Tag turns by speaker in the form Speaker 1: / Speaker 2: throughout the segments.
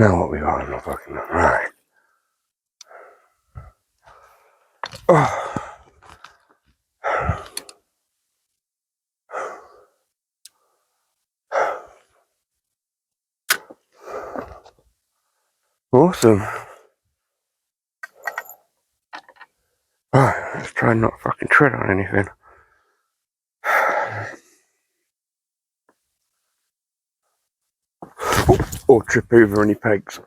Speaker 1: Now what we got, I'm not fucking right. Oh. Awesome. Right, let's try and not fucking tread on anything. Or trip over any pegs.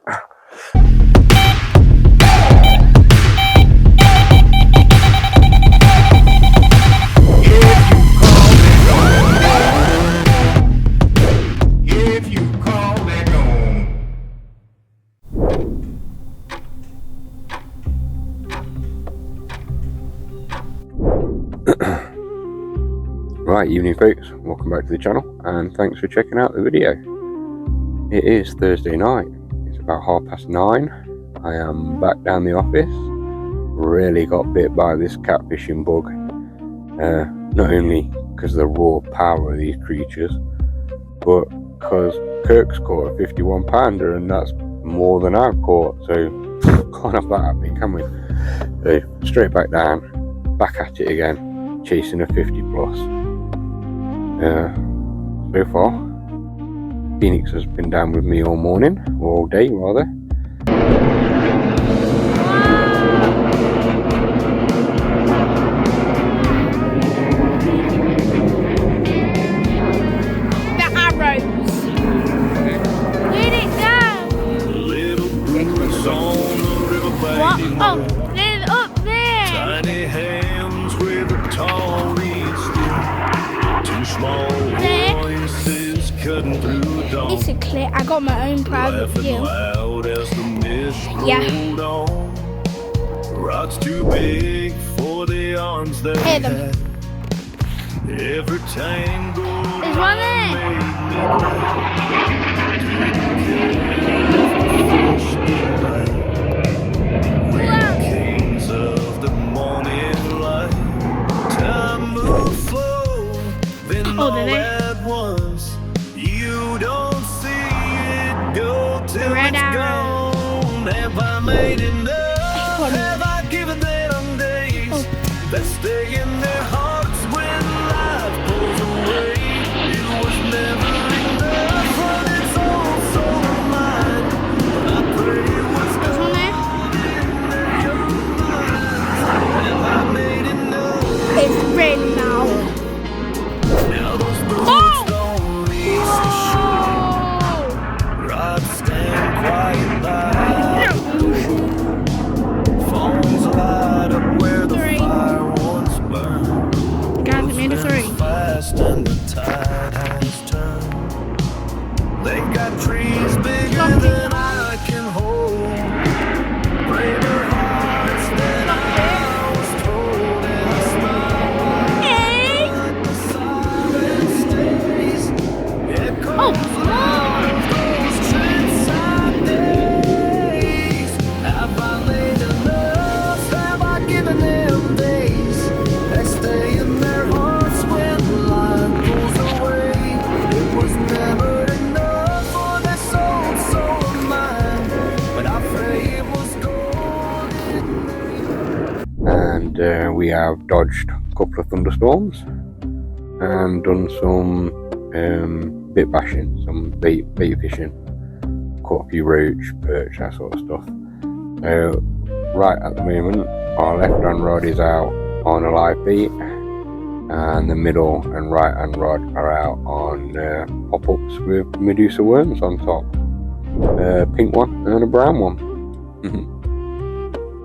Speaker 1: Right, evening folks, welcome back to the channel and thanks for checking out the video. It is Thursday night, it's about 9:30. I am back down the office. Really got bit by this catfishing bug. Not only because of the raw power of these creatures, but because Kirk's caught a 51 pounder and that's more than I've caught, so can't have that happening, can we? So straight back down, back at it again, chasing a 50 plus. So far, Phoenix has been down with me all morning, or all day rather.
Speaker 2: The arrows. Where'd it go? What? Oh, they're up there.
Speaker 3: Tiny hands with a tall small voices cutting through the dawn.
Speaker 2: It's a clear. I got my own private view.
Speaker 3: Loud as the mist
Speaker 2: Yeah.
Speaker 3: rolled on. Rocks too big for the arms they
Speaker 2: Hear them.
Speaker 3: had. Every tangle
Speaker 2: There's one there.
Speaker 3: Kings of the morning light. Time moves slow.
Speaker 2: Oh, they're there.
Speaker 3: At once, you don't see it go till
Speaker 2: Red
Speaker 3: it's
Speaker 2: arrow.
Speaker 3: gone. Have I made enough? Have I given them days that stay in their hearts when life pulls away? It was never enough for its own soul of mine. But I pray it was gone in their young minds. Have I made enough?
Speaker 2: It's really loud.
Speaker 3: Now those boots don't lead to shore. Rods stand quiet by. Phones light up where the fire once burned.
Speaker 2: Guys, I made a 3.
Speaker 3: Fast and the tide has turned. They've got trees bigger than I can hold. Braver hearts than I was told. And I smile. The silence stays. Echoes of those transide days. Have I made enough? Have I given them days that stay in their hearts when life goes away? It was never enough for this old soul of mine, but I pray it was gone in
Speaker 1: And we have dodged a couple of thunderstorms and done some bit bashing, some bait fishing, caught a few roach, perch, that sort of stuff. Right at the moment, our left hand rod is out on a live bait, and the middle and right hand rod are out on pop-ups with Medusa worms on top. A pink one and a brown one.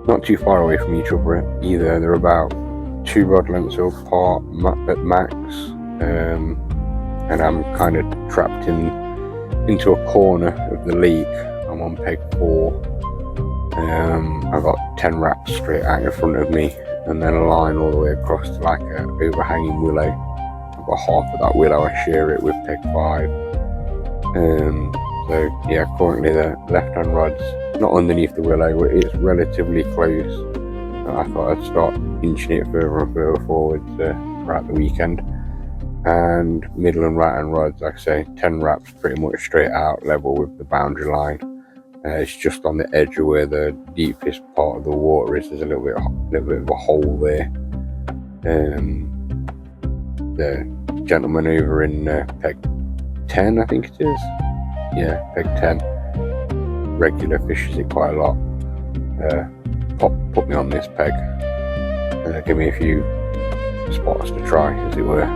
Speaker 1: Not too far away from each other either. They're about 2 rod lengths apart at max, and I'm kind of trapped into a corner of the lake. I'm on peg 4. I've got 10 wraps straight out in front of me, and then a line all the way across to like a overhanging willow. I've got half of that willow. I share it with peg 5. So yeah, currently the left hand rod's not underneath the willow, but it's relatively close. I thought I'd start inching it further and further forward throughout the weekend. And middle and right hand rods, like I say, 10 wraps pretty much straight out level with the boundary line. It's just on the edge of where the deepest part of the water is. There's a little bit of a hole there. The gentleman over in peg 10, I think it is. Yeah, peg 10. Regular fishes it quite a lot. Put me on this peg. Give me a few spots to try, as it were.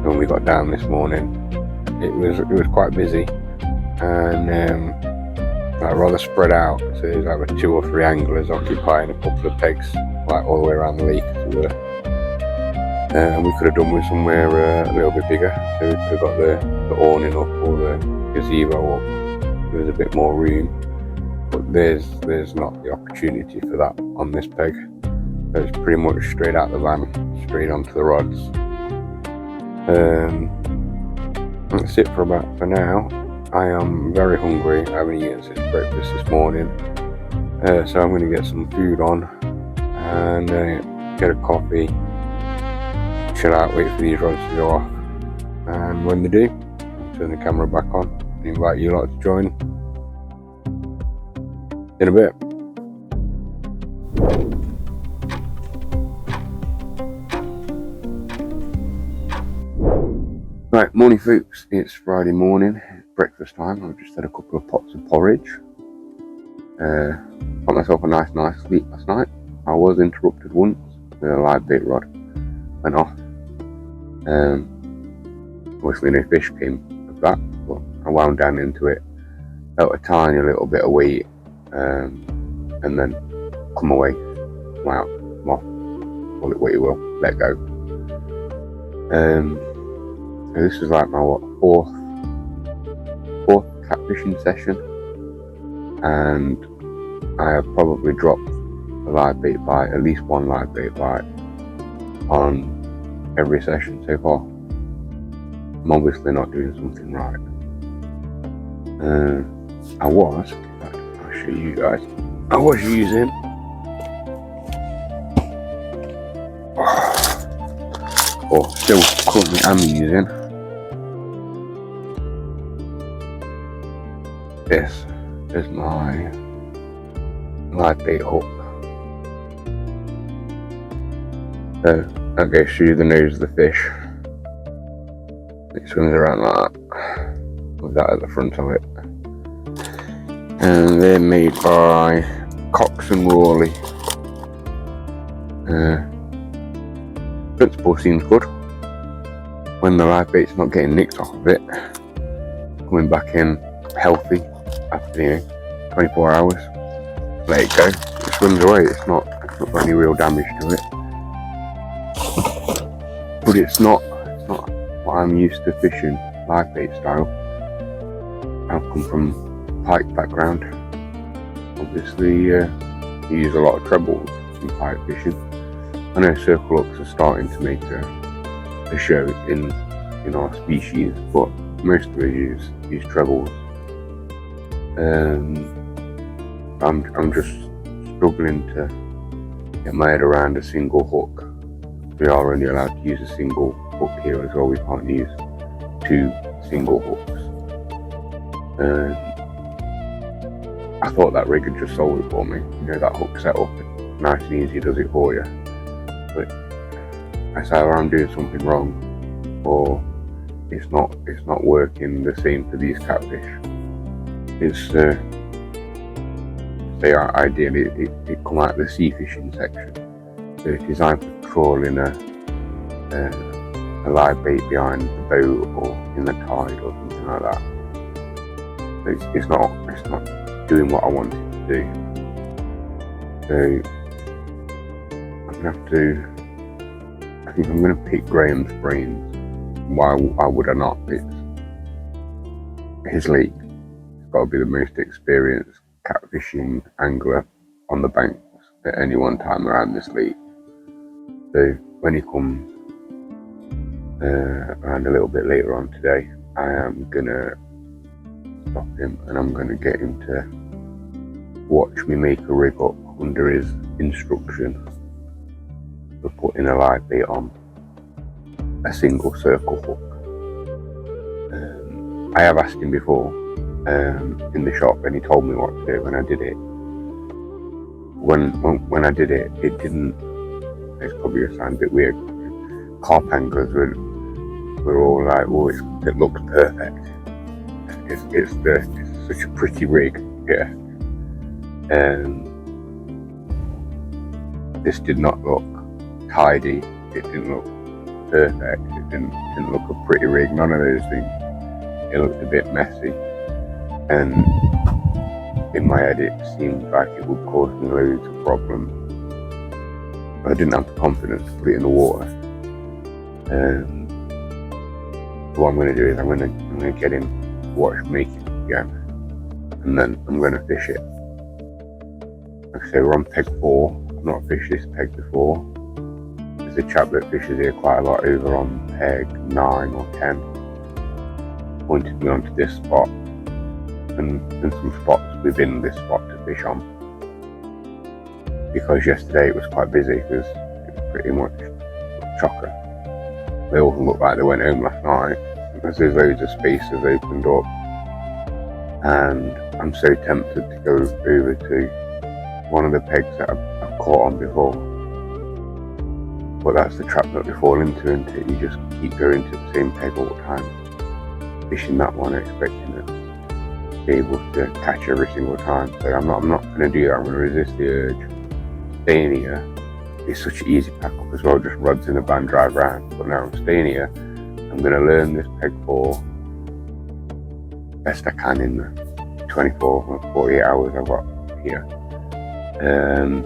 Speaker 1: When we got down this morning, it was quite busy, and like rather spread out. So there's like 2 or 3 anglers occupying a couple of pegs, like all the way around the lake, as it were. And we could have done with somewhere a little bit bigger, so we could have got the awning up or the gazebo up. There was a bit more room, but there's not the opportunity for that on this peg. So it's pretty much straight out the van, straight onto the rods. That's it for now. I am very hungry. I haven't eaten since breakfast this morning, so I'm going to get some food on and get a coffee, chill out, wait for these rods to go off, and when they do, I'll turn the camera back on and invite you lot to join in a bit. Right, morning folks, it's Friday morning, breakfast time. I've just had a couple of pots of porridge. Got myself a nice sleep last night. I was interrupted once, the live bait rod went off. Obviously no fish came of that, but I wound down into it, felt a tiny little bit of weight, and then come away, wow, off, call it what you will, let go. So this is like my fourth catfishing session, and I have probably dropped a live bait bite, at least one live bait bite on every session so far. I'm obviously not doing something right. I'll show you guys. I was using or still currently am using this is my live bait hook. So that goes through the nose of the fish. It swims around like that, with that at the front of it. And they're made by Cox and Rawley. Principle seems good. When the live bait's not getting nicked off of it, coming back in healthy after 24 hours, let it go. It swims away. It's not got any real damage to it. But it's not what I'm used to fishing live bait style. I've come from pike background. Obviously, you use a lot of trebles in pike fishing. I know circle hooks are starting to make a show in our species, but most of us use trebles. I'm just struggling to get my head around a single hook. We are only allowed to use a single hook here as well. We can't use 2 single hooks. I thought that rig had just sold it for me. That hook setup, nice and easy, does it for you. But I say either I'm doing something wrong, or it's not working the same for these catfish. Ideally it come out of the sea fishing section. So it's designed for trawling a live bait behind the boat or in the tide or something like that. It's not doing what I want it to do. So I think I'm going to pick Graham's brains. Why would I not? It's his lake. It's got to be the most experienced catfishing angler on the banks at any one time around this lake. So when he comes around a little bit later on today, I am going to stop him and I'm going to get him to watch me make a rig up under his instruction for putting a live bait on a single circle hook. I have asked him before in the shop, and he told me what to do when I did it. When I did it, it didn't. It's probably a sound a bit weird. Carp anglers were all like, "Oh, it looks perfect. It's such a pretty rig." Yeah. This did not look tidy. It didn't look perfect. It didn't look a pretty rig. None of those things. It looked a bit messy, and in my head it seemed like it would cause me loads of problems. But I didn't have the confidence to put it in the water. What I'm going to do is I'm going to get him to watch me again, and then I'm going to fish it. Like I say, we're on peg 4. I've not fished this peg before. There's a chap that fishes here quite a lot over on peg 9 or 10. Pointed me onto this spot and some spots within this spot to fish on. Because yesterday it was quite busy because it was pretty much chocker. They all looked like they went home last night because there's loads of spaces opened up, and I'm so tempted to go over to one of the pegs that I've caught on before, but that's the trap that we fall into, and you just keep going to the same peg all the time, fishing that one, expecting to be able to catch every single time. So I'm not going to do that. I'm going to resist the urge. Staying here is such an easy pack up as well, just rods in the band, drive round. But now I'm staying here, I'm going to learn this peg 4 best I can in the 24 or 48 hours I've got here, and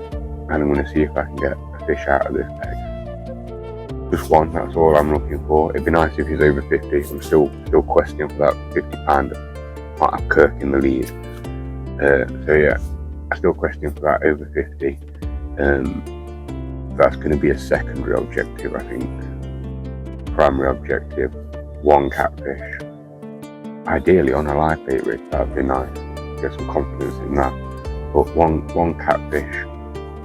Speaker 1: I'm going to see if I can get a fish out of this peg. Just one, that's all I'm looking for. It'd be nice if he's over 50. I'm still questing for that 50 pound. Might have Kirk in the lead. So yeah, I'm still questing for that over 50. That's going to be a secondary objective, I think. Primary objective, 1 catfish. Ideally on a live bait rig, that'd be nice. Get some confidence in that. But one catfish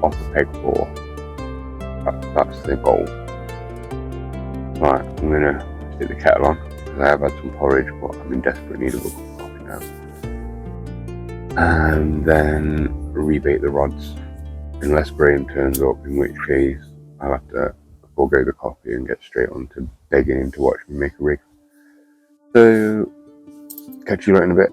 Speaker 1: off a peg 4. That's the goal. Right, I'm going to stick the kettle on because I have had some porridge, but I'm in desperate need of a cup of coffee now. And then rebait the rods. Unless Graham turns up, in which case I'll have to forego the coffee and get straight on to begging him to watch me make a rig. So, catch you later in a bit.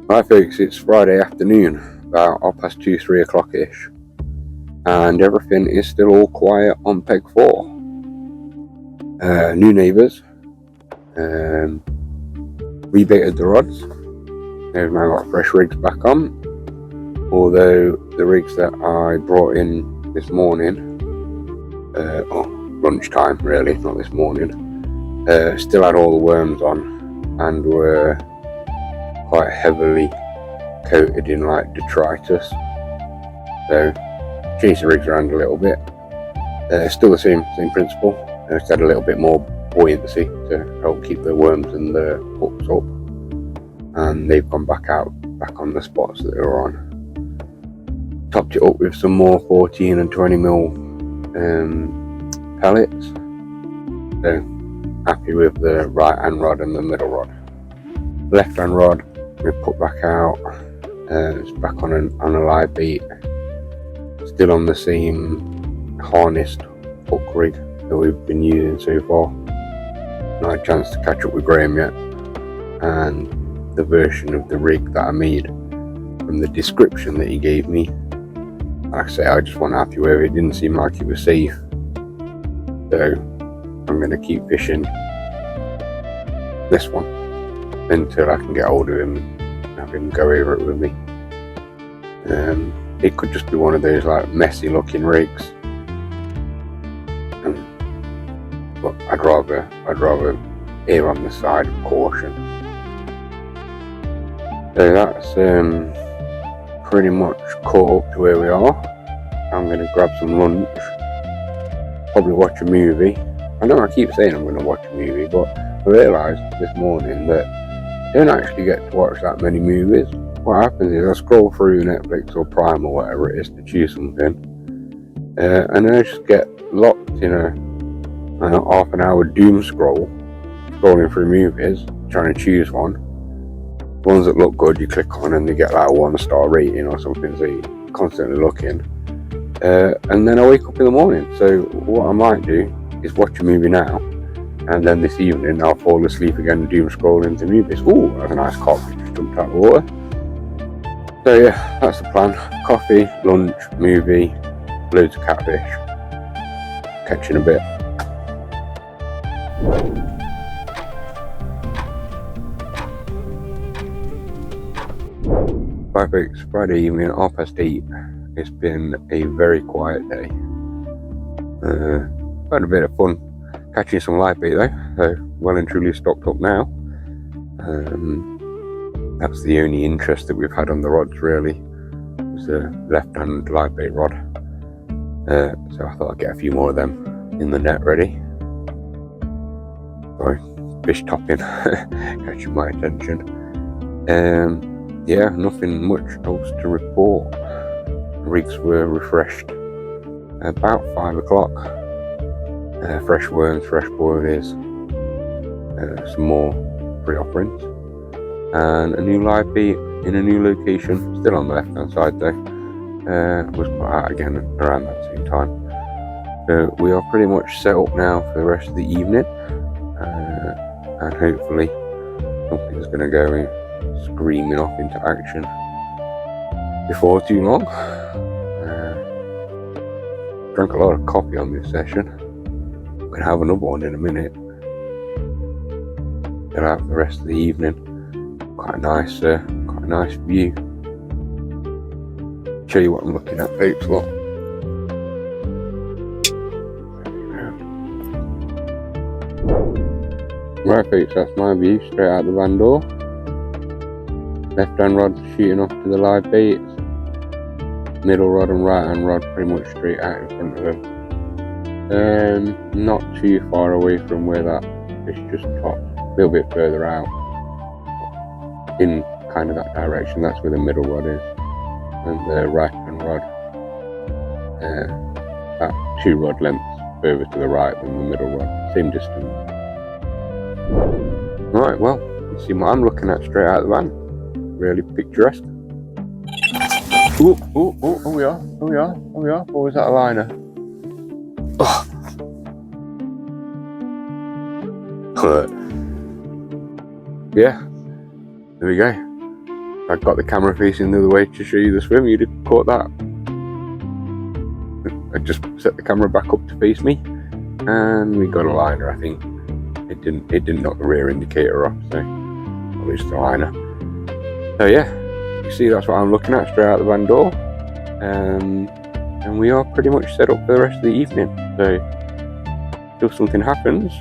Speaker 1: Right folks, it's Friday afternoon, about 2:30, 3 o'clock-ish, and everything is still all quiet on peg 4. New neighbours, rebaited the rods. They've now got fresh rigs back on, although the rigs that I brought in this morning, lunchtime really, not this morning, still had all the worms on and were quite heavily coated in like detritus. So changed the rigs around a little bit. Still the same principle. Just had a little bit more buoyancy to help keep the worms and the hooks up, and they've gone back on the spots that they were on. Topped it up with some more 14 and 20mm pellets. So happy with the right hand rod and the middle rod. Left hand rod we put back out. It's back on a live bait, still on the same harnessed hook rig that we've been using so far. Not had a chance to catch up with Graham yet, and the version of the rig that I made from the description that he gave me, like I say, I just wasn't happy with it. It didn't seem like it was safe, so I'm going to keep fishing this one until I can get hold of him and have him go over it with me. It could just be one of those like messy looking rigs, but I'd rather err on the side of caution. So that's pretty much caught up to where we are. I'm going to grab some lunch, probably watch a movie. I know I keep saying I'm going to watch a movie, but I realised this morning that I don't actually get to watch that many movies. What happens is I scroll through Netflix or Prime or whatever it is to choose something, and then I just get locked in a half an hour doom scrolling through movies, trying to choose one. Ones that look good you click on and they get like a 1-star rating or something, so you're constantly looking. And then I wake up in the morning, so what I might do is watch a movie now, and then this evening I'll fall asleep again and doom scroll into movies. Ooh, that's a nice coffee just jumped out of the water. So yeah, that's the plan. Coffee, lunch, movie, loads of catfish. Catch you in a bit. Right folks, Friday evening, 8:30. It's been a very quiet day. Had a bit of fun catching some live bait though, so well and truly stocked up now. That's the only interest that we've had on the rods really, was a left-hand live bait rod. So I thought I'd get a few more of them in the net ready. Sorry, fish topping catching my attention. Yeah, nothing much else to report. Rigs were refreshed about 5 o'clock. Fresh worms, fresh boilies, some more pre-offerings, and a new live bait in a new location, still on the left hand side though. Was put out again around that same time. So we are pretty much set up now for the rest of the evening, and hopefully something's going to go in screaming off into action before too long. Drank a lot of coffee on this session. Gonna have another one in a minute. Get out for the rest of the evening. Quite a nice view. Show you what I'm looking at, folks. Look. Right, folks, that's my view straight out the van door. Left hand rod shooting off to the live baits. Middle rod and right hand rod pretty much straight out in front of them. Not too far away from where that fish just topped. A little bit further out. In kind of that direction, that's where the middle rod is. And the right hand rod, about 2 rod lengths further to the right than the middle rod. Same distance. Right, well, you see what I'm looking at straight out of the van. Really picturesque. Oh, we are. Or was that a liner? Oh. Yeah, there we go. I got the camera facing the other way to show you the swim. You'd have caught that. I just set the camera back up to face me, and we got a liner. I think it didn't knock the rear indicator off, so at least a liner. So yeah, you see that's what I'm looking at straight out the van door, and we are pretty much set up for the rest of the evening. So if something happens,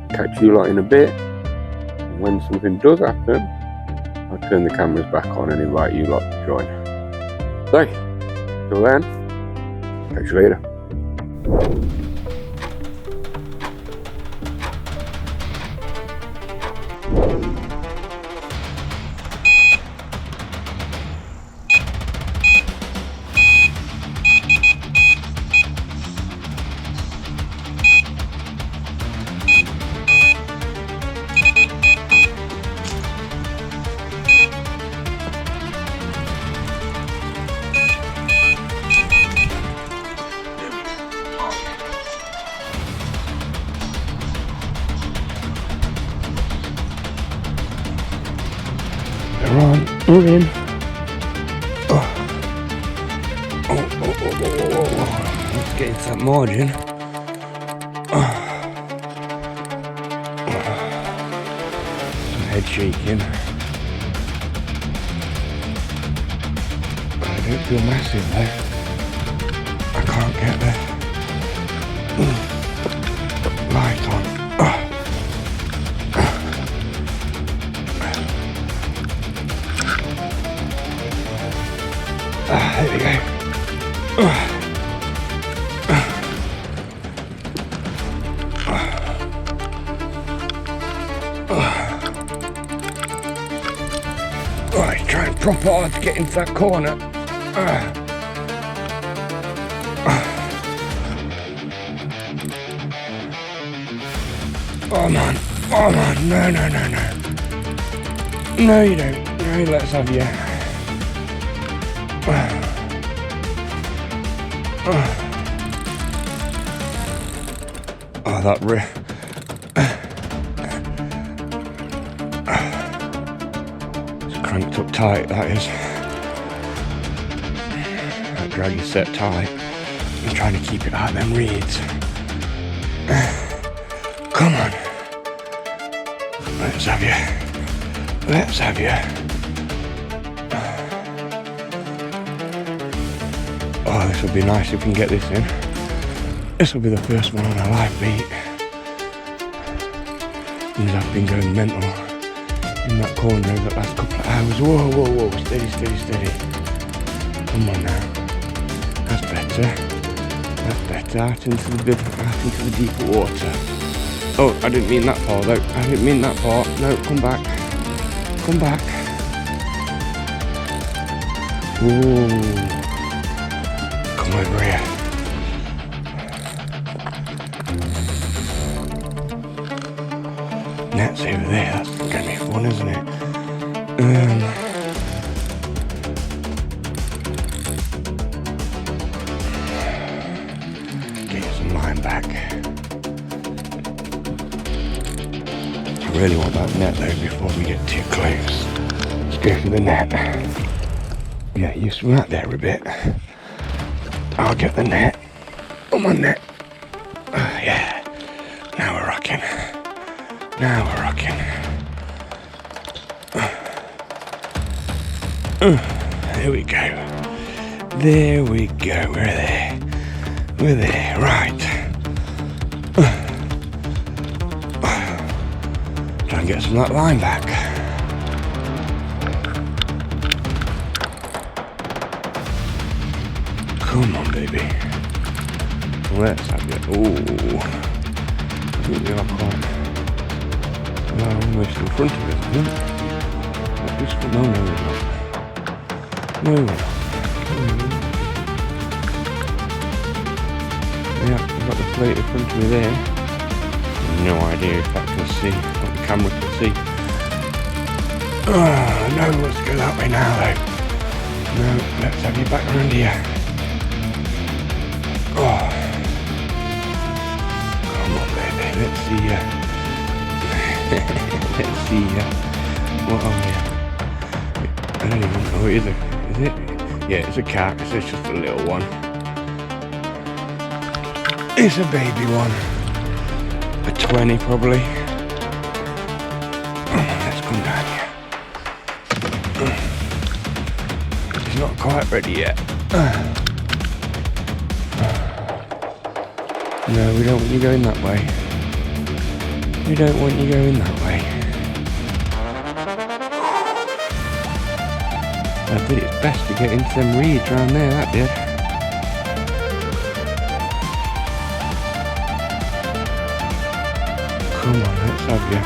Speaker 1: catch you lot in a bit. And when something does happen, I'll turn the cameras back on and invite you lot to join. So till then, catch you later. We're in. Let's get into that margin. Some head shaking. I don't feel massive though. I can't get the light on. There we go. Right, try and proper hard to get into that corner. Come on. Come on. No, no, no, no. No, you don't. No, let's have you. Oh, that it's cranked up tight, that is. That drag is set tight. I'm trying to keep it out of them reeds. Come on. Let's have you. Let's have you. Oh, this would be nice if we can get this in. This will be the first one on a live beat. Things have been going mental in that corner over the last couple of hours. Whoa, whoa, whoa, steady, steady, steady. Come on now. That's better. That's better. Out into the deeper water. Oh, I didn't mean that far though. I didn't mean that far. No, come back. Come back. Ooh. Come over here. Net's over there. That's gonna be fun, isn't it? Get some line back. I really want that net though before we get too close. Let's go for the net. Yeah, you swim out there a bit. I'll get the net. Come on, net. Yeah. Now we're rocking. Now we're rocking. There we go. There we go. We're there. We're there. Right. Try and get some of that line back. Come on, baby. Let's have it. Ooh. I think we are quite. Well, almost in front of it, I think. No, we're not. No, we're not. Yeah, I've got the plate in front of me there. No idea if that can see, what the camera can see. Oh, no, let's go that way now, though. No, let's have you back around here. Oh. Come on, baby, let's see ya. Let's see ya. What are we? I don't even know, is it? Is it? Yeah, it's a cat, it's just a little one. It's a baby one. A 20 probably. Let's come down here. He's not quite ready yet. No, we don't want you going that way. We don't want you going that way. I think it's best to get into them reeds around there, that did. Come on, let's have you.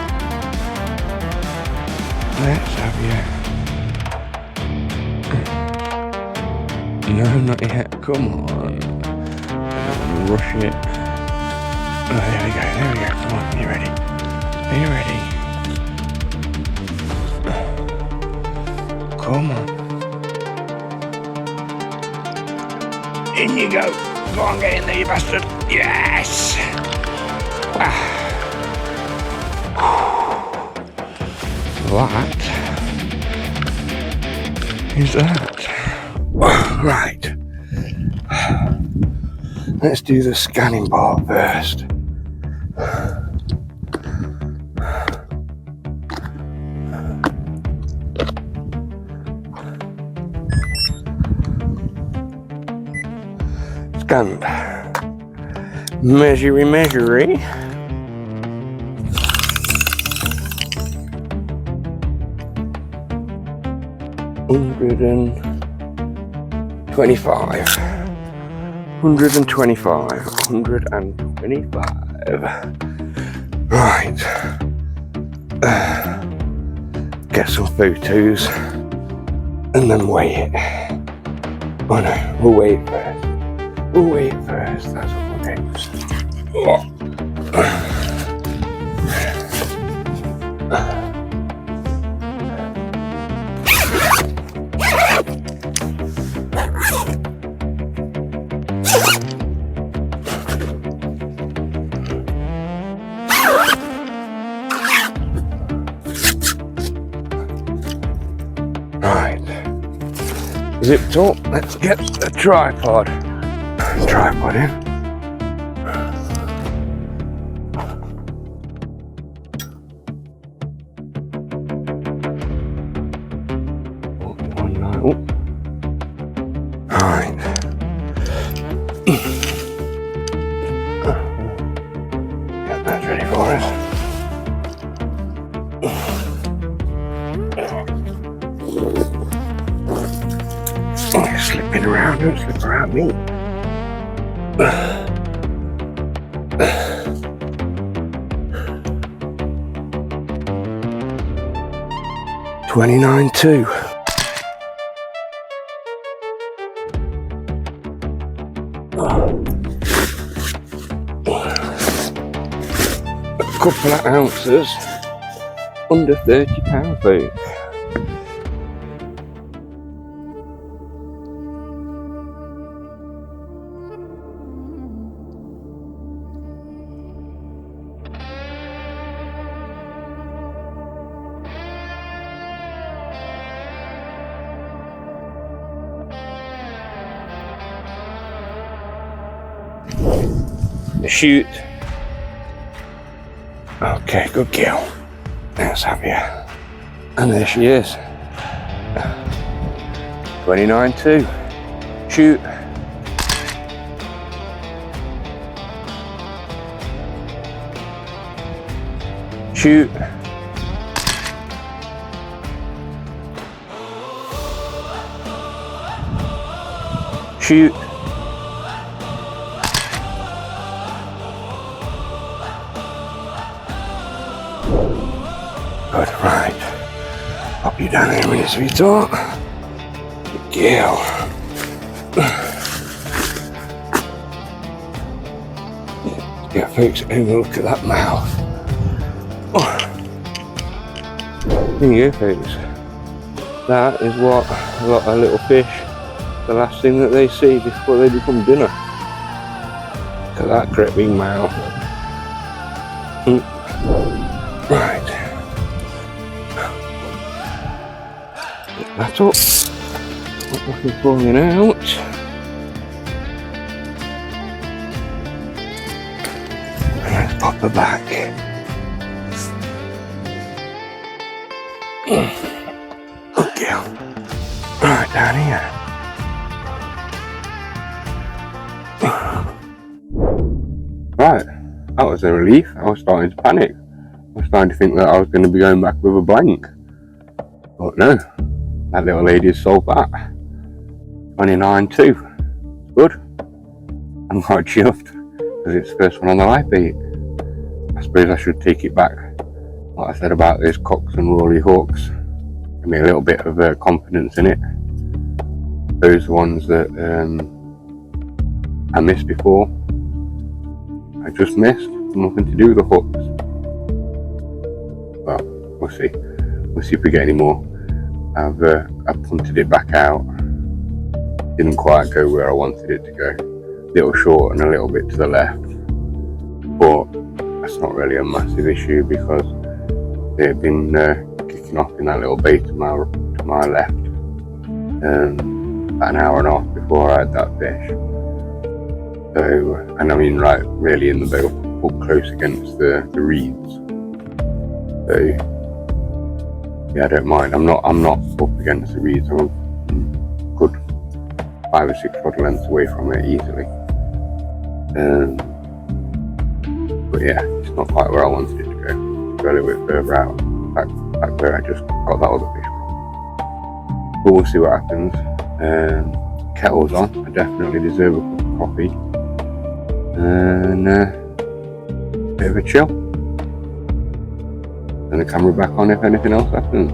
Speaker 1: Let's have you. No, not yet. Come on. I don't want to rush it. Oh, there we go, there we go. Come on, are you ready? Are you ready? Come on. In you go. Go on, get in there, you bastard. Yes! That is that. Right. Let's do the scanning part first. Scanned. Measury. 125. Right. Get some photos and then weigh it. Oh no, we'll weigh it first. That's what we'll do. zipped up. Let's get the tripod in. Right. Get that ready for us. You're slipping around, don't slip around me. 29.2. A couple of ounces under 30 pound feet. The shoot. Okay, good girl. Let's have you. And there she is. 29.2. Shoot. Shoot. Shoot. Good, right. Pop you down here, minute, sweetheart. Good girl. Yeah, folks, have a look at that mouth. There you go, folks. That is what a lot of little fish, the last thing that they see before they become dinner. Look at that great big mouth. Right. That up. Nothing falling out. And let's pop her back. Good girl. Right, down here. Right, that was a relief. I was starting to panic. I was starting to think that I was going to be going back with a blank. But no, that little lady has sold that. 29.2. Good. I'm quite chuffed because it's the first one on the live bait. I suppose I should take it back. What I said about those cocks and rolly hawks. Give me a little bit of confidence in it. Those ones that I missed before, I just missed. Nothing to do with the hooks. Well, we'll see. We'll see if we get any more. I've punted it back out. Didn't quite go where I wanted it to go. A little short and a little bit to the left. But that's not really a massive issue because they've been kicking off in that little bay to my left. About an hour and a half before I had that fish. So, and I mean right really in the boat, up close against the reeds. So yeah, I don't mind. I'm not up against the reeds. I'm a good 5 or 6 rod lengths away from it easily. But yeah, it's not quite where I wanted it to go. Go a little bit further out, back where I just got that other fish from. But we'll see what happens. Kettle's on. I definitely deserve a cup of coffee. And bit of a chill. And the camera back on if anything else happens.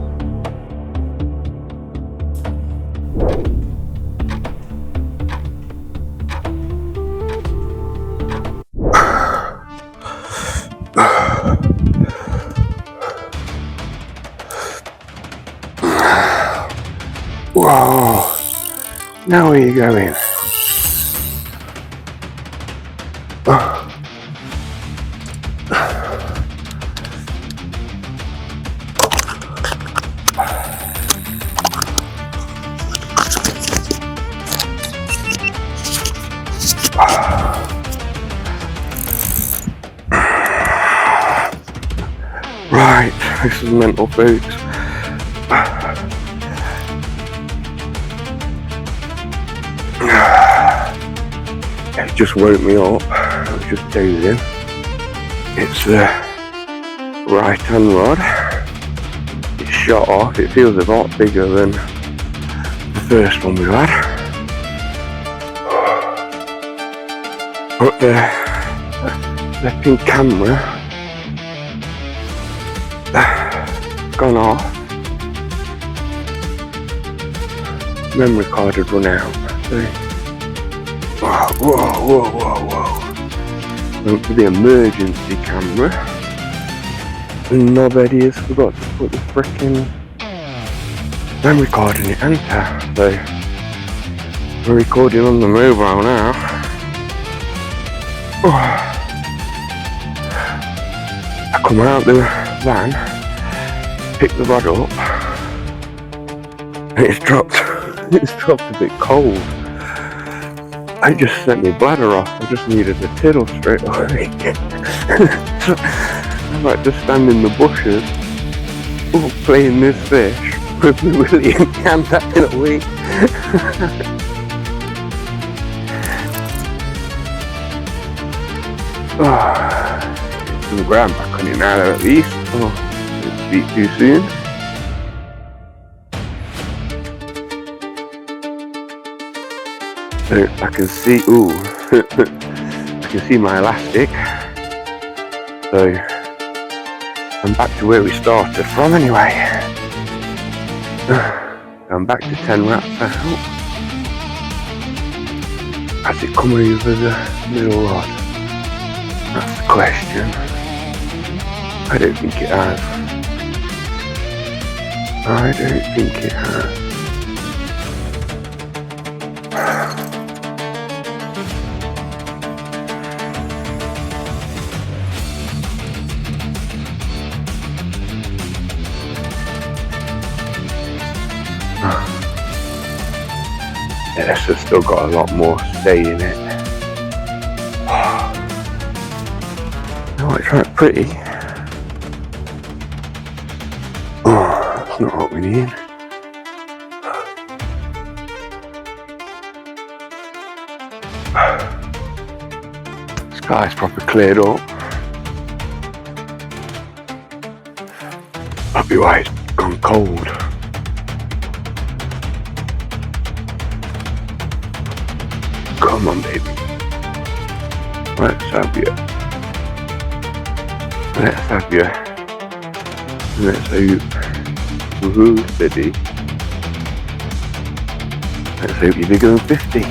Speaker 1: Whoa! Now where are you going? This is mental, folks. It just woke me up. I was just dozing. It's the right hand rod. It's shot off. It feels a lot bigger than the first one we had. But the flipping camera gone off. Memory card had run out. Whoa. Went to the emergency camera. The knobheady has forgot to put the frickin' memory card in it, enter. So we're recording on the mobile now. I come out the van, pick the rod up, and it's dropped a bit cold. I just sent my bladder off. I just needed a tiddle straight away. So I'm like just standing in the bushes, playing this fish with my Willie and Kanta in a week. Some ground back on it now at least. Didn't speak too soon. So I can see, I can see my elastic. So I'm back to where we started from anyway. I'm back to 10 wraps out. Has it come over the middle rod? That's the question. I don't think it has. I don't think it has. Yes, I've still got a lot more stay in it. Oh, it's right pretty. Oh, that's not what we need. Sky's proper cleared up. That'd be why it's gone cold. Come on, baby. Let's have you. Let's have you. Let's hope. Woohoo, steady. Let's hope you're bigger than 50.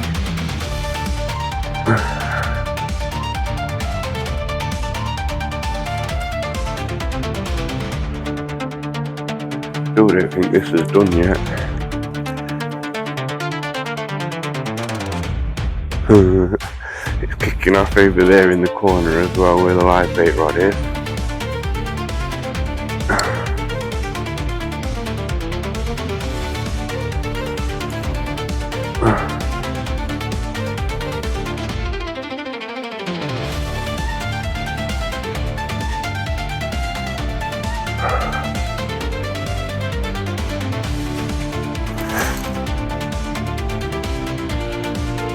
Speaker 1: Still don't think this is done yet. It's kicking off over there in the corner as well where the live bait rod is.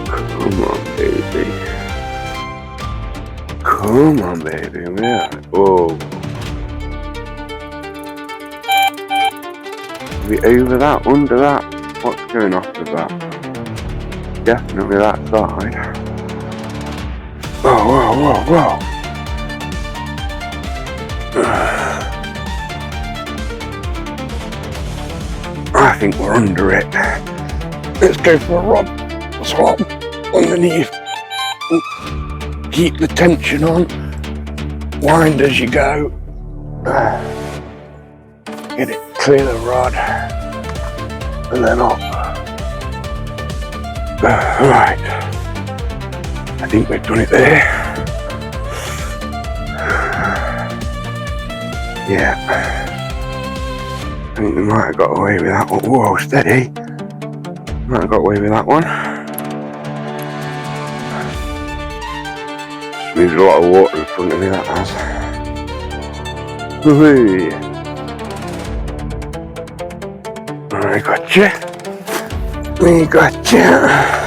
Speaker 1: Come on, baby. Come on, baby. Yeah. Oh. Are we over that? Under that? What's going off with that? Definitely that side. Whoa. I think we're under it. Let's go for a rod swap underneath. Keep the tension on. Wind as you go. Get it, clear the rod. And then up. Right. I think we've done it there. Yeah. I think we might have got away with that one. Whoa, steady. Might have got away with that one. There's a lot of water in front of me, that has. Woohoo! I gotcha. We gotcha.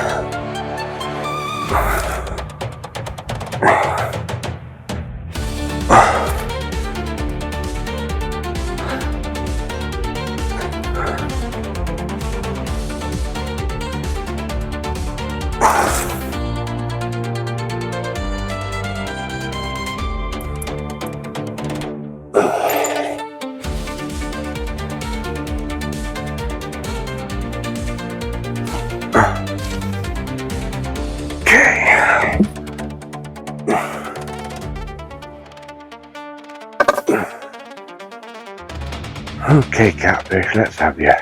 Speaker 1: Okay, Catfish, let's have you.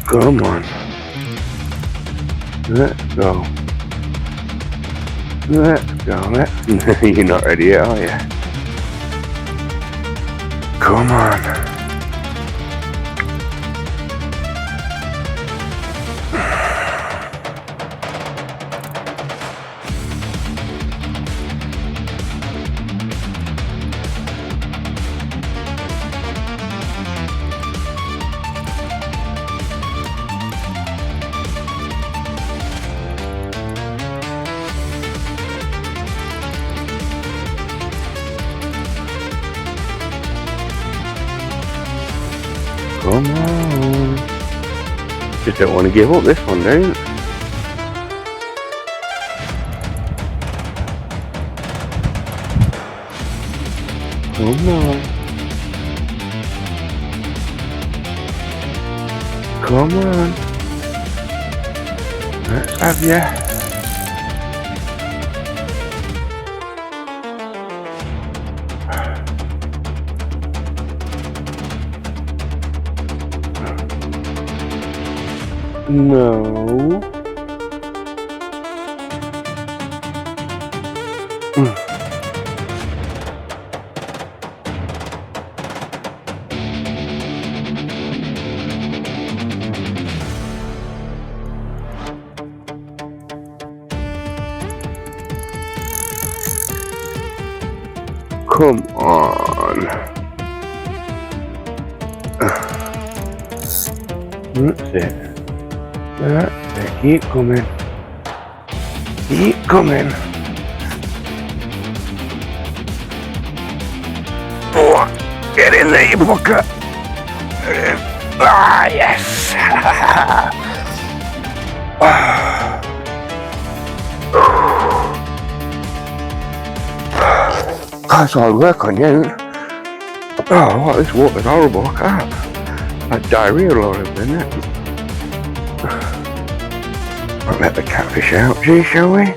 Speaker 1: Come on. Let's go. Let's go. You're not ready yet, are you? Come on. Come on. Just don't want to give up this one, don't. Come on. Come on. Let's have ya. No. Come on. That's it. That's it. Keep coming. Keep coming. Oh, get in there, you fucker. Ah, yes. That's hard work on you. Oh, this water's horrible. I can't. Like diarrhea all over, isn't it? I'll let the catfish out, gee, shall we?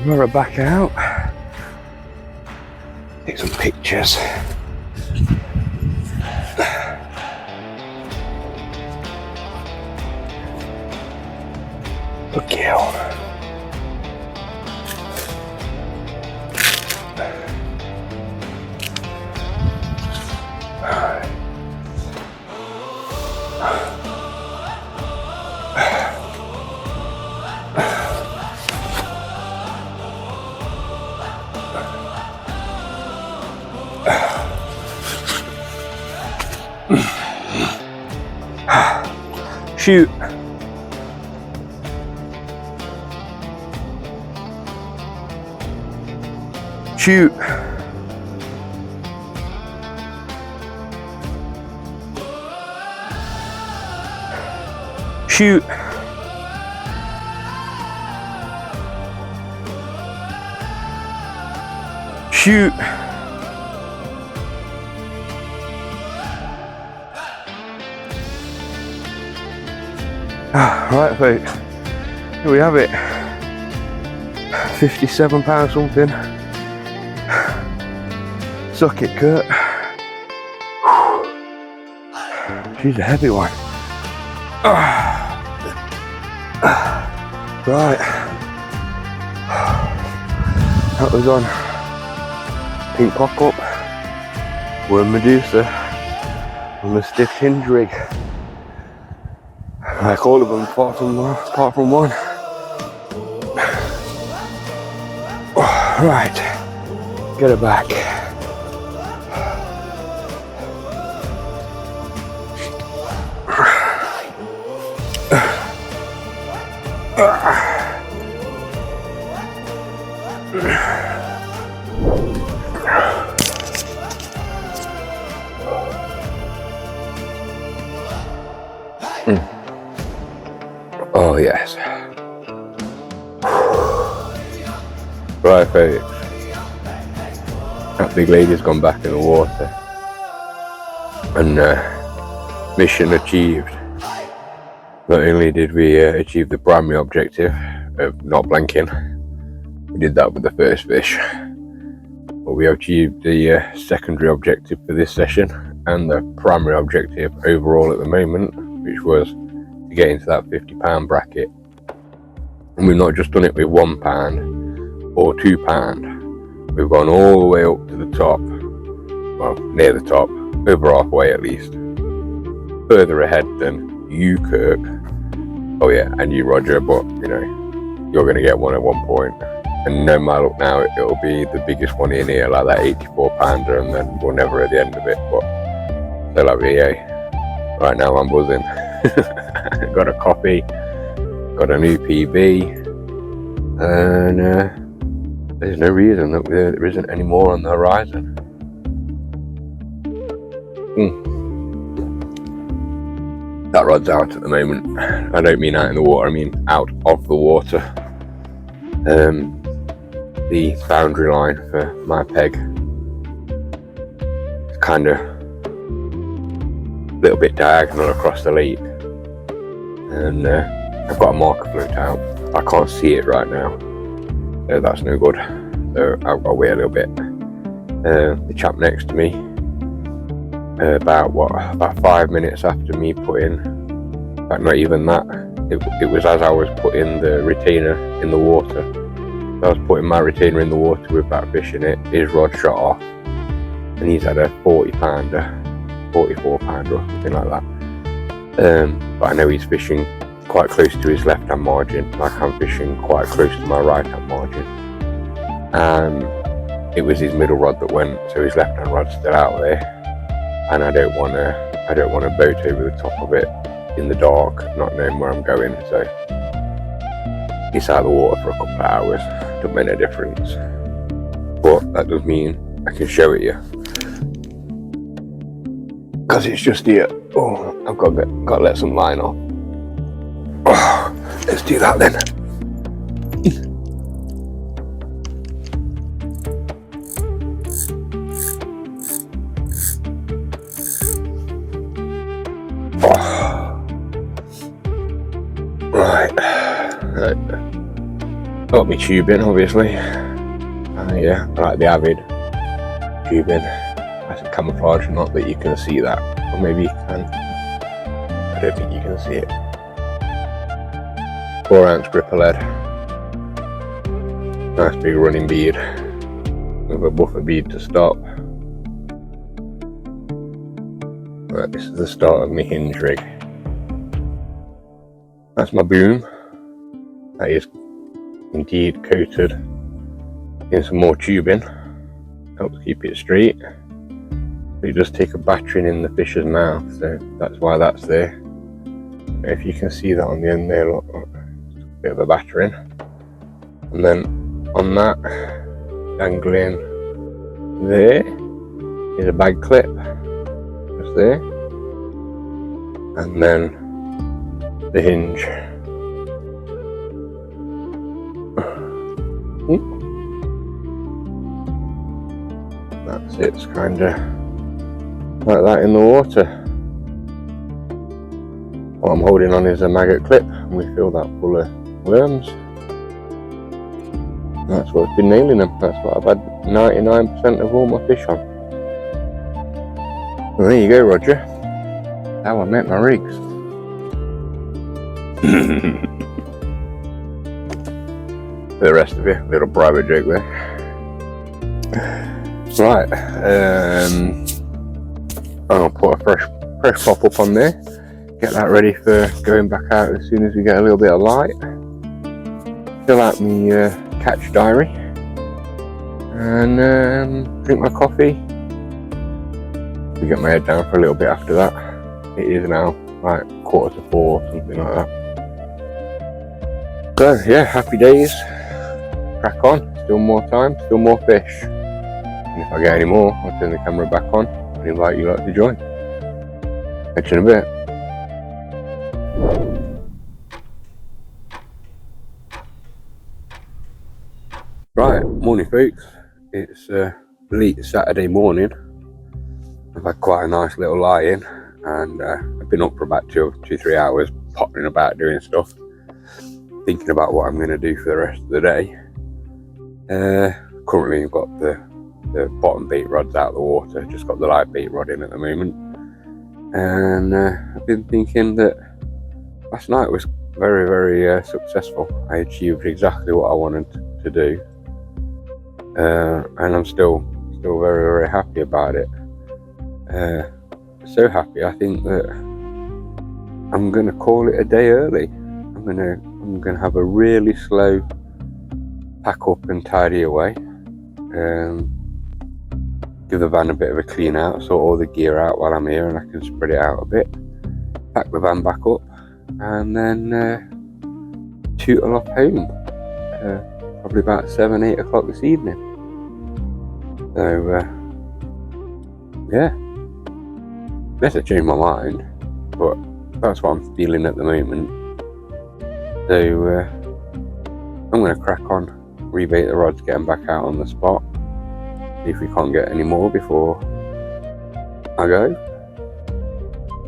Speaker 1: We're back out. Take some pictures. Look out. Shoot. Shoot. Shoot. Shoot. Right folks, here we have it. £57 something. Suck it, Kirk. She's a heavy one. Right. That was on pink cock-up. We're Medusa on the stiff hinge rig. Like all of them apart from one. Right. Get her back. Oh yes. Right folks, that big lady's gone back in the water and mission achieved. Not only did we achieve the primary objective of not blanking, we did that with the first fish, but we achieved the secondary objective for this session and the primary objective overall at the moment, which was to get into that £50 bracket. And we've not just done it with £1 or £2, we've gone all the way up to the top, well near the top, over halfway at least, further ahead than you, Kirk, oh yeah, and you, Roger, but you know, you're going to get one at one point, and no matter look now, it'll be the biggest one in here, like that 84 pounder, and then we're never at the end of it, but so like VA. Right now I'm buzzing. Got a coffee, got a new PB, and there's no reason that there isn't any more on the horizon. That rod's out at the moment. I don't mean out in the water, I mean out of the water. The boundary line for my peg is kind of a little bit diagonal across the lake, and I've got a marker float out. I can't see it right now, so that's no good, so I've got to wait a little bit. The chap next to me, about 5 minutes after me putting, in fact not even that, it was as I was putting the retainer in the water. I was putting my retainer in the water with that fish in it, his rod shot off, and he's had a 40 pounder, 44 pounder or something like that. But I know he's fishing quite close to his left hand margin, like I'm fishing quite close to my right hand margin, and it was his middle rod that went, so his left hand rod's still out there, and I don't want to boat over the top of it in the dark, not knowing where I'm going, so it's out of the water for a couple of hours. Don't make no difference, but that does mean I can show it you, because it's just here. Oh, I've got to let some line off. Oh, let's do that then. Right. Got me tubing, obviously. Yeah, I like the Avid tubing. That's a camouflage, not that you can see that, or maybe you can. I don't think you can see it. 4-ounce gripper lead. Nice big running bead with a buffer bead to stop. Right, this is the start of my hinge rig. That's my boom. That is indeed coated in some more tubing. Helps keep it straight. But it does take a battering in the fish's mouth, so that's why that's there. If you can see that on the end there, look, a bit of a battering. And then on that, dangling there, is a bag clip, just there. And then the hinge. That's it, it's kind of like that in the water. What I'm holding on is a maggot clip, and we fill that full of worms. That's what's been nailing them. That's what I've had 99% of all my fish on. Well, there you go, Roger. How I met my rigs. For the rest of you, little private joke there. Right, I'll put a fresh pop up on there. Get that ready for going back out as soon as we get a little bit of light. Fill out my catch diary and drink my coffee. We get my head down for a little bit after that. It is now like 3:45, something like that. So yeah, happy days. Crack on. Still more time, still more fish. And if I get any more, I'll turn the camera back on and invite you lot to join. Catch you in a bit. Right, morning folks. It's late Saturday morning. I've had quite a nice little lie in, and I've been up for about 2-3 hours, pottering about doing stuff, thinking about what I'm going to do for the rest of the day. Currently I've got the bottom bait rods out of the water, just got the light bait rod in at the moment, and I've been thinking that last night was very, very successful. I achieved exactly what I wanted to do, and I'm still very, very happy about it. So happy, I think that I'm gonna call it a day early. I'm gonna have a really slow pack up and tidy away. Give the van a bit of a clean out, sort all the gear out while I'm here, and I can spread it out a bit. Pack the van back up, and then tootle off home. Probably about 7-8 o'clock this evening. So yeah, unless I change my mind, but that's what I'm feeling at the moment. So I'm going to crack on, rebait the rods, get them back out on the spot, see if we can't get any more before I go.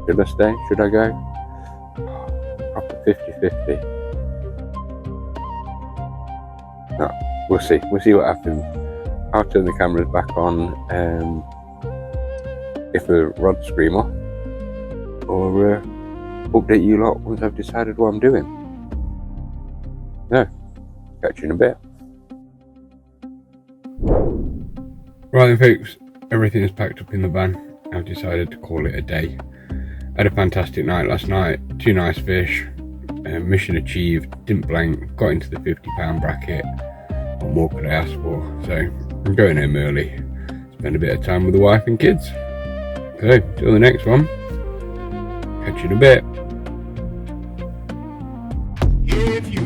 Speaker 1: Should I stay? Should I go? Proper 50-50. No, we'll see what happens. I'll turn the cameras back on if the rods scream off, or update you lot once I've decided what I'm doing. No, catch you in a bit. Right then folks, everything is packed up in the van. I've decided to call it a day. Had a fantastic night last night, 2 nice fish, mission achieved, didn't blank, got into the £50 bracket. What more could I ask for? So I'm going home early, spend a bit of time with the wife and kids. So till the next one, catch you in a bit.
Speaker 3: If you